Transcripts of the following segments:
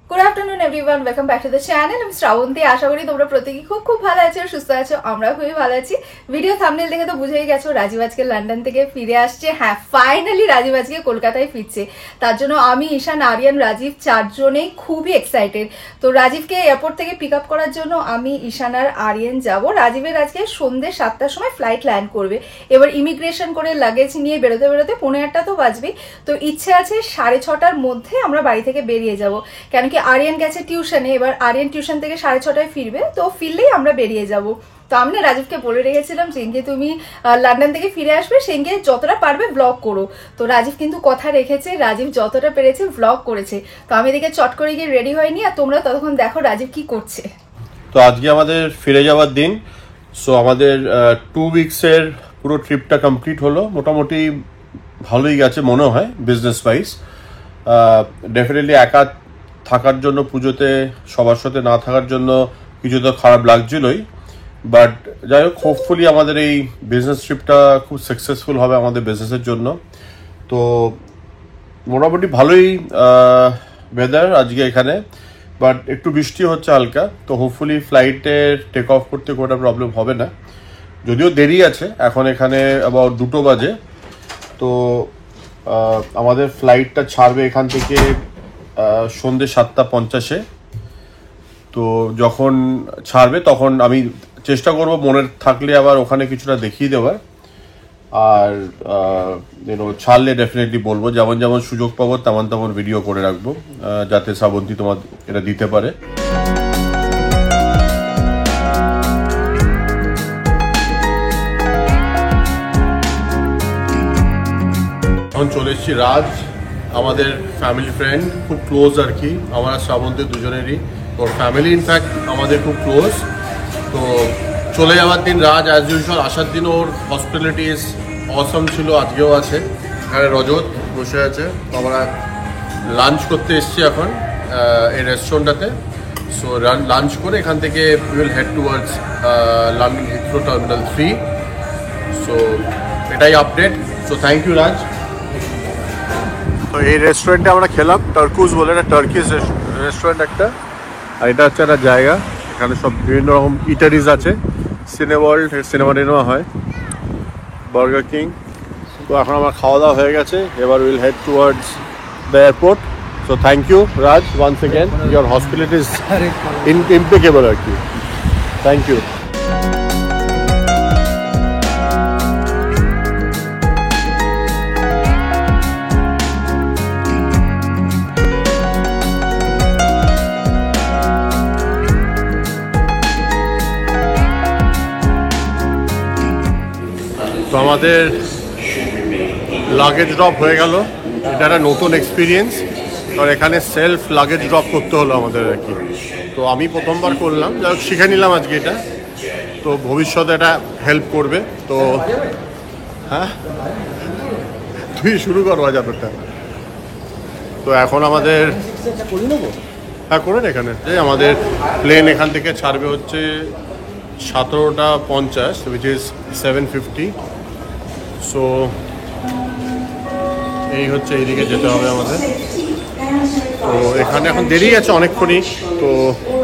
Good afternoon everyone, welcome back to the channel. আমি শ্রাবন্তী। আশা করি তোমরা প্রত্যেকেই খুব ভালো আছো, সুস্থ আছো। আমরা খুবই ভালো আছি। ভিডিও থাম্বনেল দেখে তো বুঝেই গেছো রাজীব আজকে লন্ডন থেকে ফিরে আসছে। হ্যাঁ, ফাইনালি রাজীব আজকে কলকাতায় ফিরছে। তার জন্য আমি, ঈশান, আরিয়ান, রাজীব চারজনেই খুবই এক্সাইটেড। তো রাজীবকে এয়ারপোর্ট থেকে পিক আপ করার জন্য আমি, ঈশান আর আরিয়ান যাব। রাজীবের আজকে সন্ধ্যে 7টার সময় ফ্লাইট ল্যান্ড করবে। এবার ইমিগ্রেশন করে লাগেজ নিয়ে বেরোতে বেরোতে 8:30 তো বাজবেই। তো ইচ্ছে আছে 6:30টার মধ্যে আমরা বাড়ি থেকে বেরিয়ে যাব, কেন কি আরিয়ান গেছে টিউশনে। এবার আরিয়ান টিউশন থেকে 6:30টায় ফিরবে, তো ফিরলেই আমরা বেরিয়ে যাব। তো আমি না রাজীবকে বলে রেখেছিলাম যেদিনকে তুমি লন্ডন থেকে ফিরে আসবে সেদিনকে যতটা পারবে ব্লগ করো। তো রাজীব কিন্তু কথা রেখেছে, রাজীব যতটা পেরেছে ব্লগ করেছে। তো আমি এদিকে চট করে গিয়ে রেডি হয়নি, আর তোমরা ততক্ষণ দেখো রাজীব কি করছে। তো আজকে আমাদের ফিরে যাওয়ার দিন। সো আমাদের 2 উইকসের পুরো ট্রিপটা কমপ্লিট হলো। মোটামুটি ভালোই গেছে মনে হয় বিজনেস ওয়াইজ। ডেফিনেটলি একা থাকার জন্য পুজোতে সবার সাথে না থাকার জন্য কিছু তো খারাপ লাগছিলই, বাট যাই হোক হোপফুলি আমাদের এই বিজনেস ট্রিপটা খুব সাকসেসফুল হবে আমাদের বিজনেসের জন্য। তো মোটামুটি ভালোই ওয়েদার আজকে এখানে, বাট একটু বৃষ্টি হচ্ছে হালকা। তো হোপফুলি ফ্লাইটের টেক অফ করতে কোনো প্রবলেম হবে না, যদিও দেরি আছে। এখন এখানে আবার 2টো বাজে। তো আমাদের ফ্লাইটটা ছাড়বে এখান থেকে সন্ধ্যে 7:50-এ। তো যখন ছাড়বে তখন আমি চেষ্টা করব মনে থাকলে আবার ওখানে কিছুটা দেখিয়ে দেওয়ার। আর ছাড়লে ডেফিনেটলি বলবো, যেমন যেমন সুযোগ পাবো তেমন তেমন ভিডিও করে রাখবো, যাতে শ্রাবন্তী তোমার এটা দিতে পারে। এখন চলে এসেছি রাজ, আমাদের ফ্যামিলি ফ্রেন্ড, খুব ক্লোজ আর কি। আমরা শ্রাবন্তী দুজনেরই, ওর ফ্যামিলি ইনফ্যাক্ট আমাদের খুব ক্লোজ। তো চলে যাওয়ার দিন রাজ অ্যাজ ইউজুয়াল, আসার দিন ওর হসপিটালিটিস অসম ছিল, আজকেও আছে। এখানে রজত বসে আছে। তো আমরা লাঞ্চ করতে এসেছি এখন এই রেস্টুরেন্টটাতে। সো লাঞ্চ করে এখান থেকে will head towards London Heathrow terminal 3। So এটাই আপডেট। সো থ্যাংক ইউ রাজ। তো এই রেস্টুরেন্টে আমরা খেলাম, টার্কুজ বলে, একটা টার্কিশ রেস্টুরেন্ট একটা। আর এটা হচ্ছে একটা জায়গা, এখানে সব বিভিন্ন রকম ইটারিজ আছে। সিনেওয়ার্ল্ড, সিনেমা টিনেমা হয়, বার্গার কিং। তো এখন আমার খাওয়া দাওয়া হয়ে গেছে, এবার will head towards the airport. So thank you Raj once again, your hospitality is impeccable আর কি। Thank you. তো আমাদের লাগেজ ড্রপ হয়ে গেল। এটা একটা নতুন এক্সপিরিয়েন্স, আর এখানে সেলফ লাগেজ ড্রপ করতে হলো আমাদের আর কি। তো আমি প্রথমবার করলাম, যাই হোক শিখে নিলাম আজকে এটা। তো ভবিষ্যতে এটা হেল্প করবে। তো হ্যাঁ, তুই শুরু কর বাজারটা। তো এখন আমাদের হ্যাঁ করেন এখানে যে আমাদের প্লেন এখান থেকে ছাড়বে হচ্ছে 17:50, উইচ ইজ 7:50। সো এই হচ্ছে এইদিকে যেতে হবে আমাদের। তো এখানে এখন দেরি আছে অনেকক্ষণই। তো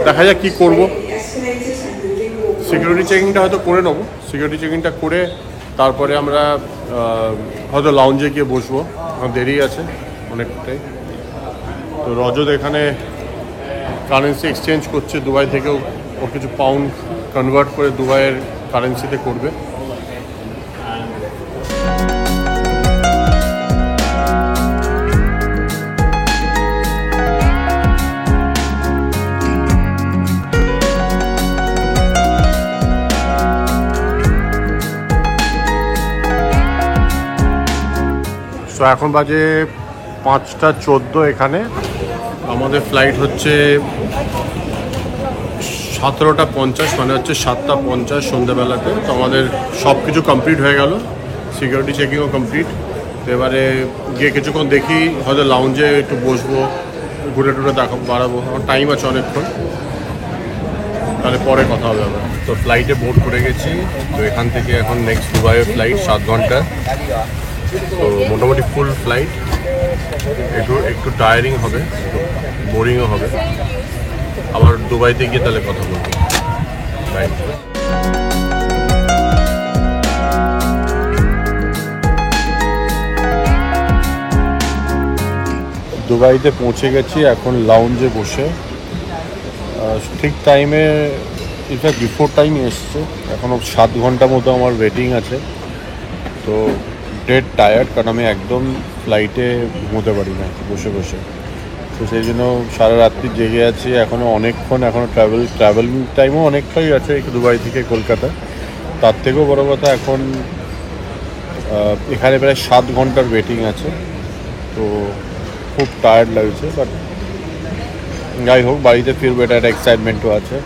দেখা যাক কী করবো। সিকিউরিটি চেকিংটা হয়তো করে নেবো। সিকিউরিটি চেকিংটা করে তারপরে আমরা হয়তো লাউঞ্জে গিয়ে বসবো। এখন দেরি আছে অনেকটাই। তো রজত এখানে কারেন্সি এক্সচেঞ্জ করছে দুবাই থেকেও। ও কিছু পাউন্ড কনভার্ট করে দুবাইয়ের কারেন্সিতে করবে। সো এখন বাজে 5:14 এখানে। আমাদের ফ্লাইট হচ্ছে 17:50, মানে হচ্ছে 7:50 সন্ধ্যেবেলাতে। তো আমাদের সব কিছু কমপ্লিট হয়ে গেল, সিকিউরিটি চেকিংও কমপ্লিট। তো এবারে গিয়ে কিছুক্ষণ দেখি, হয়তো লাউঞ্জে একটু বসবো, ঘুরে টুরে বাড়াবো। আমার টাইম আছে অনেকক্ষণ, তাহলে পরে কথা হবে আমরা। তো ফ্লাইটে বোর্ড করে গেছি। তো এখান থেকে এখন নেক্সট দুবাইয়ের ফ্লাইট 7 ঘন্টা। তো মোটামুটি ফুল ফ্লাইট, একটু টায়ারিং হবে। বোরিংও হবে। আবার দুবাইতে গিয়ে তাহলে কথা বলবো। বাই। দুবাইতে পৌঁছে গেছি, এখন লাউঞ্জে বসে। ঠিক টাইমে, ইনফ্যাক্ট বিফোর টাইম এসছে। এখনও 7 ঘন্টা মতো আমার ওয়েটিং আছে। তো ডেড টায়ার্ড, কারণ আমি একদম ফ্লাইটে ঘুমোতে পারি না বসে বসে। তো সেই জন্য সারা রাত্রি জেগে আছি। এখনও অনেকক্ষণ, এখনও ট্রাভেলিং টাইমও অনেকটাই আছে দুবাই থেকে কলকাতা। তার থেকেও বড় কথা, এখন এখানে প্রায় 7 ঘন্টার ওয়েটিং আছে। তো খুব টায়ার্ড লাগছে, বাট যাই হোক, বাড়িতে ফিরবো, এটা একটা এক্সাইটমেন্টও আছে।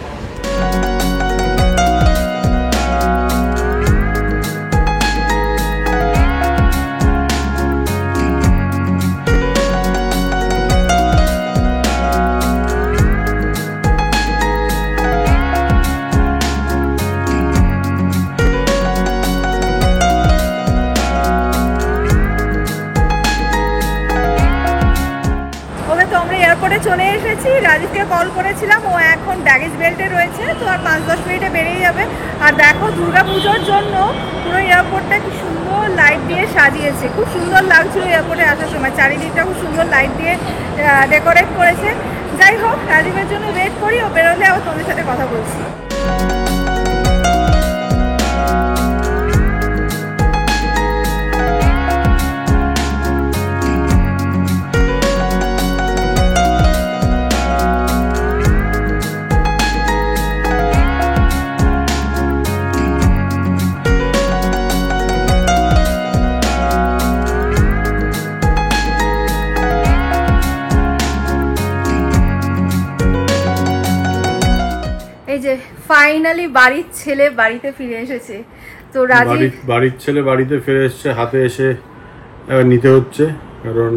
এয়ারপোর্টে চলে এসেছি। রাজীবকে কল করেছিলাম, ও এখন ব্যাগেজ বেল্টে রয়েছে, তো আর 5-10 মিনিটে বেরিয়ে যাবে। আর দেখো, দুর্গা পুজোর জন্য পুরো এয়ারপোর্টটা কি সুন্দর লাইট দিয়ে সাজিয়েছে। খুব সুন্দর লাগছিল এয়ারপোর্টে আসার সময়, চারিদিকটা খুব সুন্দর লাইট দিয়ে ডেকোরেট করেছে। যাই হোক, রাজীবের জন্য ওয়েট করি, ও বেরোলে আবার তোমাদের সাথে কথা বলছি। এই যে ফাইনালি বাড়ির ছেলে বাড়িতে ফিরে এসেছে। তো বাড়ির ছেলে বাড়িতে ফিরে এসেছে, হাতে এসে নিতে হচ্ছে। কারণ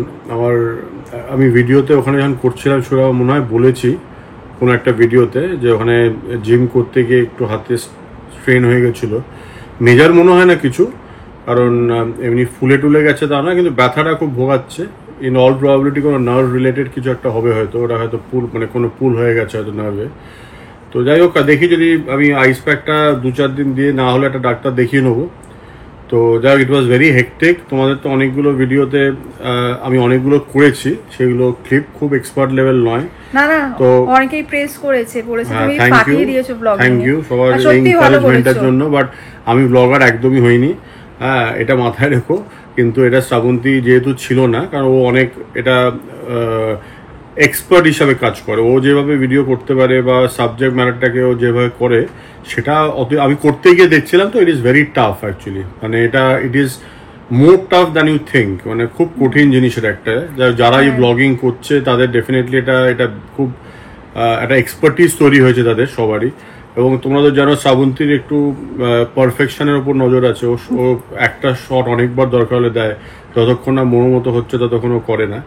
আমি ভিডিওতে ওখানে যখন করছিলাম, সেটা মনে হয় বলেছি কোনো একটা ভিডিওতে, যে ওখানে জিম করতে গিয়ে একটু হাতে স্ট্রেন হয়ে গেছিলো। মেজার মনে হয় না কিছু, কারণ এমনি ফুলে টুলে গেছে তা না, কিন্তু ব্যথাটা খুব ভোগাচ্ছে। ইন অল প্রবাবিলিটি কোনো নার্ভ রিলেটেড কিছু একটা হবে হয়তো। ওটা হয়তো কোনো পুল হয়ে গেছে হয়তো নার্ভে। তো যাই হোক, দেখি যদি আমি আইস প্যাকটা 2-4 দিন দিয়ে, না হলে একটা ডাক্তার দেখিয়ে নেবো। তো যাই হোক, ইট ওয়াজ ভেরি হেক্টিক। তোমাদের তো অনেকগুলো ভিডিওতে আমি অনেকগুলো করেছি, সেগুলো ক্লিপ খুব এক্সপার্ট লেভেল নয়। তো অনেকেই প্রেস করেছে, তুমি পাঠিয়ে দিয়েছো ব্লগে। থ্যাংক ইউ সবার এনকারেজমেন্টের জন্য। বাট আমি ব্লগার একদমই হইনি, হ্যাঁ, এটা মাথায় রেখো। কিন্তু এটা শ্রাবন্তী যেহেতু ছিল না, কারণ ও অনেক এটা এক্সপার্ট হিসাবে কাজ করে। ও যেভাবে ভিডিও করতে পারে বা সাবজেক্ট ম্যাটারটাকে ও যেভাবে করে, সেটা আমি করতে গিয়ে দেখছিলাম। তো it is very tough actually. মানে it is more tough than you think. মানে খুব কঠিন জিনিসের একটা। যারা এই ব্লগিং করছে তাদের ডেফিনেটলি এটা খুব একটা এক্সপার্টিস তৈরি হয়েছে তাদের সবারই। এবং তোমরা তো জানো, শ্রাবন্তীর একটু পারফেকশনের উপর নজর আছে। ও একটা শট অনেকবার দরকার হলে দেয়, যতক্ষণ না মনোমতো হচ্ছে ততক্ষণ ও করে না।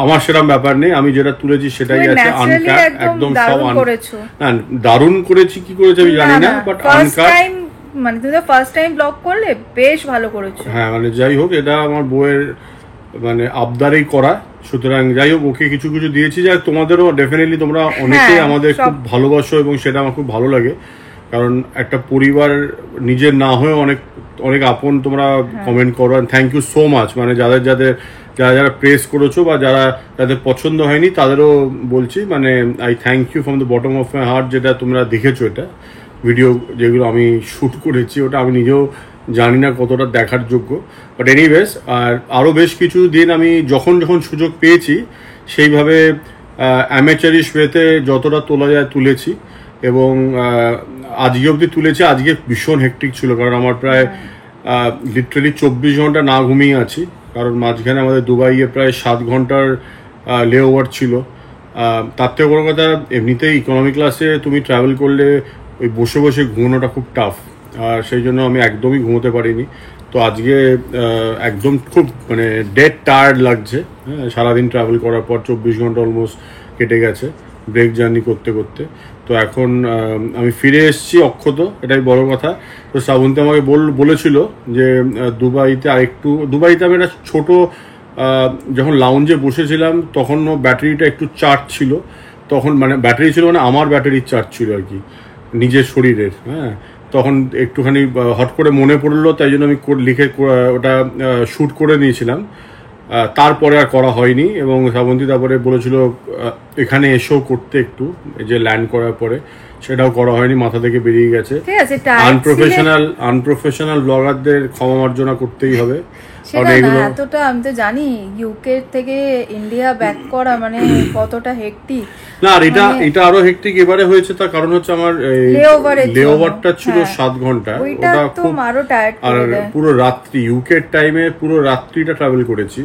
আমার সেরকম ব্যাপার নেই, আমি যেটা তুলেছি সেটাই আছে আনকাট, একদম সব না। দারুণ করেছি, কি করেছি আমি জানি না, বাট আনকাট। মানে তুমি তো ফার্স্ট টাইম ব্লগ করলে, বেশ ভালো করেছো। হ্যাঁ, মানে যাই হোক, এটা আমার বউয়ের মানে আবদারেই করা। সুতরাং যাই হোক, ওকে কিছু কিছু দিয়েছি, যা তোমাদেরও ডেফিনেটলি, তোমরা অনেকেই আমাদের খুব ভালোবাসো, এবং সেটা আমার খুব ভালো লাগে। কারণ একটা পরিবার নিজের না হয়ে অনেক আপন তোমরা কমেন্ট করো। Thank you so much. মানে যারা প্রেস করেছো বা যাদের পছন্দ হয়নি, তাদেরও বলছি, মানে I thank you from the bottom of my heart. যেটা তোমরা দেখেছো, এটা ভিডিও যেগুলো আমি শ্যুট করেছি, ওটা আমি নিজেও জানি না কতটা দেখার যোগ্য। বাট এনিওয়েজ, আর আরও বেশ কিছু দিন আমি যখন সুযোগ পেয়েছি, সেইভাবে অ্যামেচারিশ ওয়েতে যতটা তোলা যায় তুলেছি। এবং আজকে অবধি তুলেছি। আজকে ভীষণ হেক্টিক ছিল, কারণ আমার প্রায় লিটারালি 24 ঘন্টা না ঘুমিয়ে আছি। কারণ মাঝখানে আমাদের দুবাইয়ে প্রায় 7 ঘন্টার লে ওভার ছিল। তার থেকে বড় কথা, এমনিতেই ইকোনমি ক্লাসে তুমি ট্রাভেল করলে ওই বসে বসে ঘুমানোটা খুব টাফ। আর সেই জন্য আমি একদমই ঘুমোতে পারিনি। তো আজকে একদম খুব মানে ডেড টায়ার্ড লাগছে। হ্যাঁ, সারাদিন ট্রাভেল করার পর 24 ঘন্টা অলমোস্ট কেটে গেছে ব্রেক জার্নি করতে করতে। তো এখন আমি ফিরে এসেছি অক্ষত, এটাই বড় কথা। তো শ্রাবন্তী আমাকে বলেছিল যে দুবাইতে আমি একটা ছোট যখন লাউঞ্জে বসেছিলাম তখনও ব্যাটারিটা একটু চার্জ ছিল, তখন মানে ব্যাটারি ছিল মানে আমার ব্যাটারির চার্জ ছিল আর কি নিজের শরীরের। হ্যাঁ, তখন একটুখানি হট করে মনে পড়লো, তাই জন্য আমি লিখে ওটা শ্যুট করে নিয়েছিলাম। তারপরে আর করা হয়নি, এবং শ্রাবন্তী তারপরে বলেছিল এখানে এসেও করতে একটু, এই যে ল্যান্ড করার পরে, সেটাও করা হয়নি, মাথা থেকে বেরিয়ে গেছে। আনপ্রফেশনাল ব্লগারদের ক্ষমা মার্জনা করতেই হবে। সেটা না, এতটা আমি তো জানি ইউকে থেকে ইন্ডিয়া ব্যাক করা মানে কতটা হেক্টিক। না, আর এটা আরো হেক্টিক এবারে হয়েছে, তার কারণ হচ্ছে আমার লেওভারটা ছিল 7 ঘন্টা, ওটা খুব আরো টায়ার্ড, আর পুরো রাত্রি ইউকের টাইমে পুরো রাত্রিটা ট্রাভেল করেছি।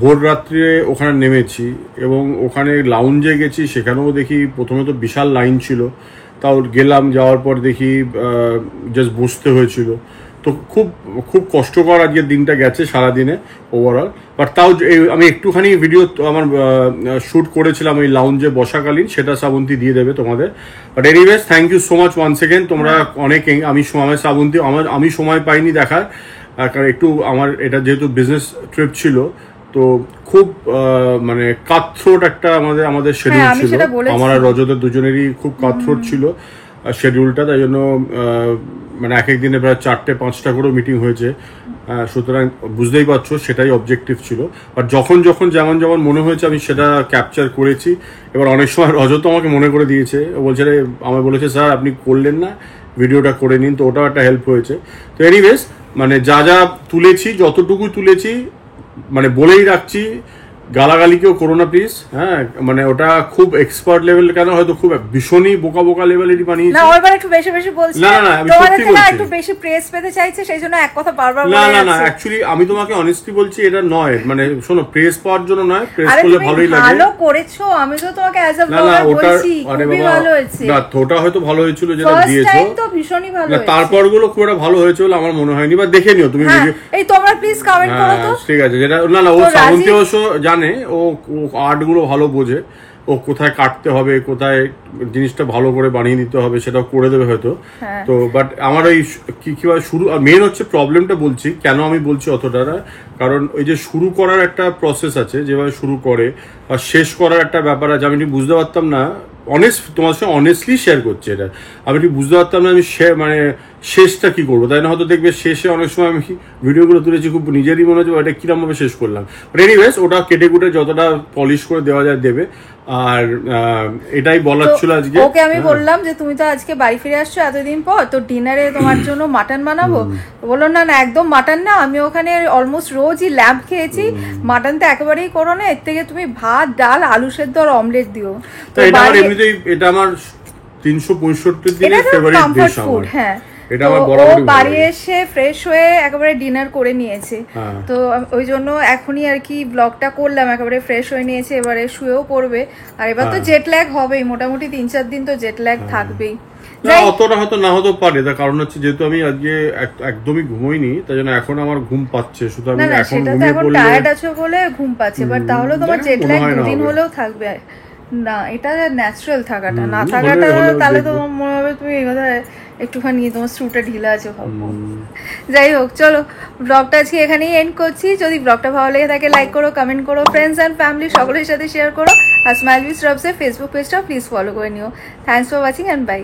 ভোর রাত্রে ওখানে নেমেছি এবং ওখানে লাউঞ্জে গেছি, সেখানেও দেখি প্রথমে তো বিশাল লাইন ছিল, তাও গেলাম, যাওয়ার পর দেখি জাস্ট বসতে হয়েছিল। তো খুব খুব কষ্টকর আজকের দিনটা গেছে সারাদিনে ওভারঅল। বাট তাও আমি একটুখানি ভিডিও আমার শ্যুট করেছিলাম ওই লাউঞ্জে বসাকালীন, সেটা শ্রাবন্তী দিয়ে দেবে তোমাদের। But anyways thank you so much once again, তোমরা অনেক, আমি শ্রাবন্তী আমি সময় পাইনি দেখার, কারণ একটু আমার এটা যেহেতু বিজনেস ট্রিপ ছিল, তো খুব মানে কাটথ্রোট একটা আমাদের শিডিউল ছিল, আমার আর রজতের দুজনেরই খুব কাটথ্রোট ছিল শিডিউলটা, তাই জন্য মানে এক এক দিনে প্রায় 4-5টা করে মিটিং হয়েছে। সুতরাং বুঝতেই পারছো সেটাই অবজেক্টিভ ছিল। আর যখন যেমন মনে হয়েছে আমি সেটা ক্যাপচার করেছি। এবার অনেক সময় রজত আমাকে মনে করে দিয়েছে, ও বলছে আমায় বলেছে স্যার আপনি করলেন না, ভিডিওটা করে নিন, তো ওটাও একটা হেল্প হয়েছে। তো এনিওয়েজ মানে যা তুলেছি, যতটুকু তুলেছি, মানে বলেই রাখছি, গালাগালি কেউ করো না প্লিজ। হ্যাঁ, মানে ওটা খুব এক্সপার্ট লেভেল, কেন হয়তো খুব ভীষণই বোকা লেভেলেরই বানিয়েছি। না, ওইবার একটু বেশি বলছি। না, আমি সত্যি বলছি, একটু বেশি প্রেস পেতে চাইছে, সেইজন্য এক কথা বারবার বলে যাচ্ছে। না, অ্যাকচুয়ালি আমি তোমাকে অনেস্টলি বলছি, এটা নয়, মানে শোনো, প্রেস পাওয়ার জন্য নয়, প্রেস করলে ভালোই লাগে। ভালো করেছো, আমি তো তোমাকে অ্যাজ আ ব্লগার বলছি, খুবই ভালো হয়েছে। না, ওটা হয়তো ভালো হয়েছিল যেটা দিয়েছো, ফার্স্ট টাইম তো ভীষণই ভালো হয়েছে। তারপরগুলো খুব একটা ভালো হয়েছে বলে আমার মনে হয়নি, বা দেখে নিও তুমি ভিডিও। এই তোমরা প্লিজ কমেন্ট করো তো। ঠিক আছে, যেটা না ও শ্রাবন্তী অবশ্য জানে, ও আর্ট গুলো ভালো বোঝে, ও কোথায় কাটতে হবে, কোথায় জিনিসটা ভালো করে বানিয়ে দিতে হবে, সেটাও করে দেবে হয়তো। তো বাট আমার ওই কিভাবে শুরু, মেন হচ্ছে প্রবলেমটা বলছি কেন আমি বলছি অতটা, কারণ ওই যে শুরু করার একটা প্রসেস আছে, যেভাবে শুরু করে আর শেষ করার একটা ব্যাপার আছে, আমি ঠিক বুঝতে পারতাম না। তোমার সঙ্গে অনেস্টলি শেয়ার করছি, এটা আমি ঠিক বুঝতে পারতাম না আমি মানে শেষটা কি করবো, তাই না? হয়তো দেখবে শেষে অনেক সময় আমি ভিডিওগুলো তুলেছি, খুব নিজেরই মনে হচ্ছে এটা কিরম ভাবে শেষ করলাম। বাট এনিওয়েজ ওটা কেটে কুটে যতটা পলিশ করে দেওয়া যায় দেবে। আর এটাই বলার ছিল আজকে। ওকে আমি বললাম যে তুমি তো আজকে বাড়ি ফিরে আসছো এতদিন পর, তো ডিনারে তোমার জন্য মাটন বানাবো। বললো না একদম মাটন না, আমি ওখানে অলমোস্ট রোজই ল্যাম্প খেয়েছি, মাটন তো একেবারেই করো না, এর থেকে তুমি ভাত, ডাল, আলু সেদ্ধ আর অমলেট দিও। এটা আমার 365 দিনের ফেভারিট ডিশ আমার। হ্যাঁ, এটা আমার বরাবরই বাড়ি এসে ফ্রেশ হয়ে একেবারে ডিনার করে নিয়েছে, তো ওই জন্য এখনই আর কি ব্লগটা করলাম, একেবারে ফ্রেশ হয়ে নিয়েছে, এবারে শুয়েও পড়বে। আর এবার তো জেট ল্যাগ হবেই, মোটামুটি 3-4 দিন তো জেট ল্যাগ থাকবেই। অতটা হয়তো না হতে পারে, তার কারণ হচ্ছে যেহেতু আমি আজকে একদমই ঘুমোইনি, তাই জন্য এখন আমার ঘুম পাচ্ছে। শুধু আমি এখন ঘুমিয়ে পড়লে টায়ার্ড আছো বলে ঘুম পাচ্ছে, বাট তাহলে তোমার জেট ল্যাগ 2 দিন হলেও থাকবে না। এটা ন্যাচারাল থাকাটা, না থাকাটা তাহলে তো মনে হবে তুমি একটুখানি তোমার স্ক্রুটা ঢিলা আছে ভাববো। যাই হোক, চলো ব্লগটা আজকে এখানেই এন্ড করছি। যদি ব্লগটা ভালো লেগে থাকে লাইক করো, কমেন্ট করো, ফ্রেন্ডস অ্যান্ড ফ্যামিলি সকলের সাথে শেয়ার করো। আর স্মাইল উইথ রবসের ফেসবুক পেজটা প্লিজ ফলো করে নিও। Thanks for watching and by.